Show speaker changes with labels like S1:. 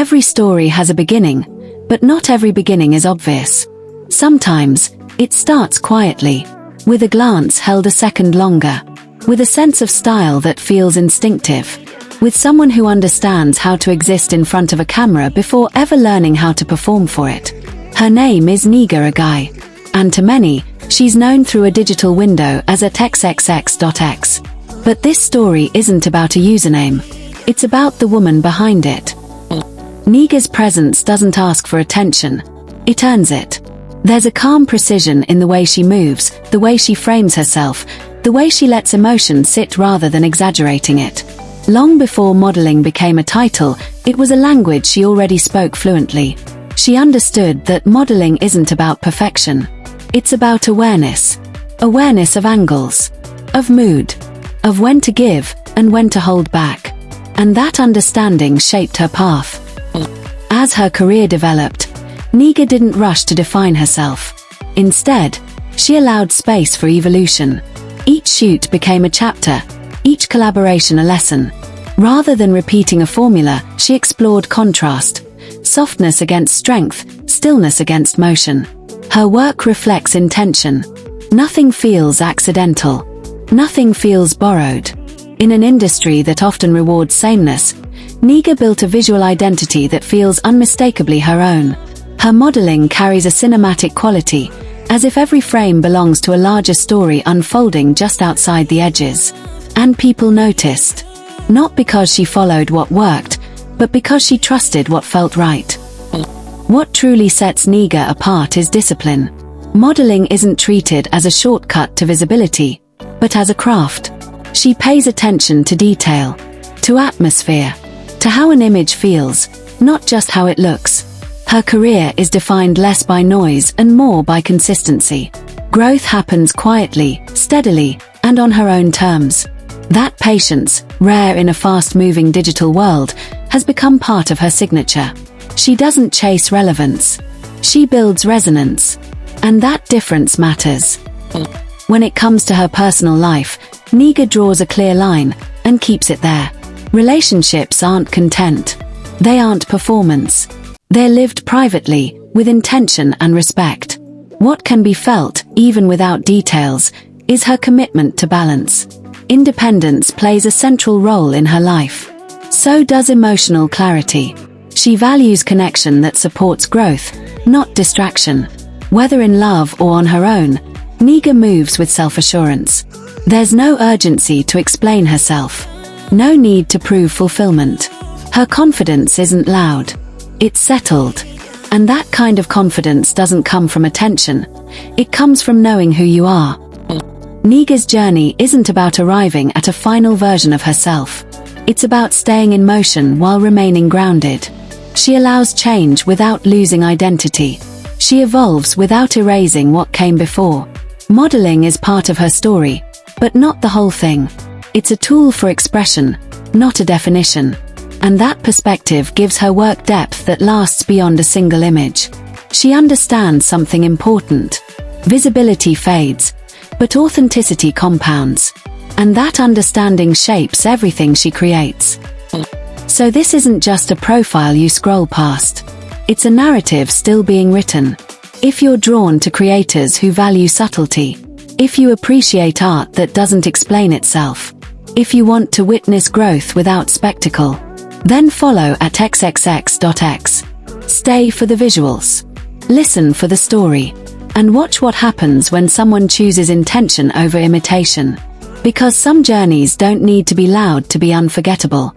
S1: Every story has a beginning, but not every beginning is obvious. Sometimes, it starts quietly, with a glance held a second longer, with a sense of style that feels instinctive, with someone who understands how to exist in front of a camera before ever learning how to perform for it. Her name is Negar Aghaei, and to many, she's known through a digital window as at xxx.x. But this story isn't about a username. It's about the woman behind it. Negar's presence doesn't ask for attention. It earns it. There's a calm precision in the way she moves, the way she frames herself, the way she lets emotion sit rather than exaggerating it. Long before modeling became a title, it was a language she already spoke fluently. She understood that modeling isn't about perfection. It's about awareness. Awareness of angles, of mood, of when to give and when to hold back. And that understanding shaped her path. As her career developed, Negar didn't rush to define herself. Instead, she allowed space for evolution. Each shoot became a chapter, each collaboration a lesson. Rather than repeating a formula, she explored contrast, softness against strength, stillness against motion. Her work reflects intention. Nothing feels accidental. Nothing feels borrowed. In an industry that often rewards sameness, Negar built a visual identity that feels unmistakably her own. Her modeling carries a cinematic quality, as if every frame belongs to a larger story unfolding just outside the edges. And people noticed. Not because she followed what worked, but because she trusted what felt right. What truly sets Negar apart is discipline. Modeling isn't treated as a shortcut to visibility, but as a craft. She pays attention to detail, to atmosphere, to how an image feels, not just how it looks. Her career is defined less by noise and more by consistency. Growth happens quietly, steadily, and on her own terms. That patience, rare in a fast-moving digital world, has become part of her signature. She doesn't chase relevance. She builds resonance. And that difference matters. When it comes to her personal life, Negar draws a clear line and keeps it there. Relationships aren't content. They aren't performance. They're lived privately, with intention and respect. What can be felt, even without details, is her commitment to balance. Independence plays a central role in her life. So does emotional clarity. She values connection that supports growth, not distraction. Whether in love or on her own, Negar moves with self-assurance. There's no urgency to explain herself. No need to prove fulfillment. Her confidence isn't loud. It's settled. And that kind of confidence doesn't come from attention. It comes from knowing who you are. Negar's journey isn't about arriving at a final version of herself. It's about staying in motion while remaining grounded. She allows change without losing identity. She evolves without erasing what came before. Modeling is part of her story, but not the whole thing. It's a tool for expression, not a definition. And that perspective gives her work depth that lasts beyond a single image. She understands something important. Visibility fades, but authenticity compounds. And that understanding shapes everything she creates. So this isn't just a profile you scroll past. It's a narrative still being written. If you're drawn to creators who value subtlety, if you appreciate art that doesn't explain itself, if you want to witness growth without spectacle, then follow at xxx.x. Stay for the visuals. Listen for the story. And watch what happens when someone chooses intention over imitation. Because some journeys don't need to be loud to be unforgettable.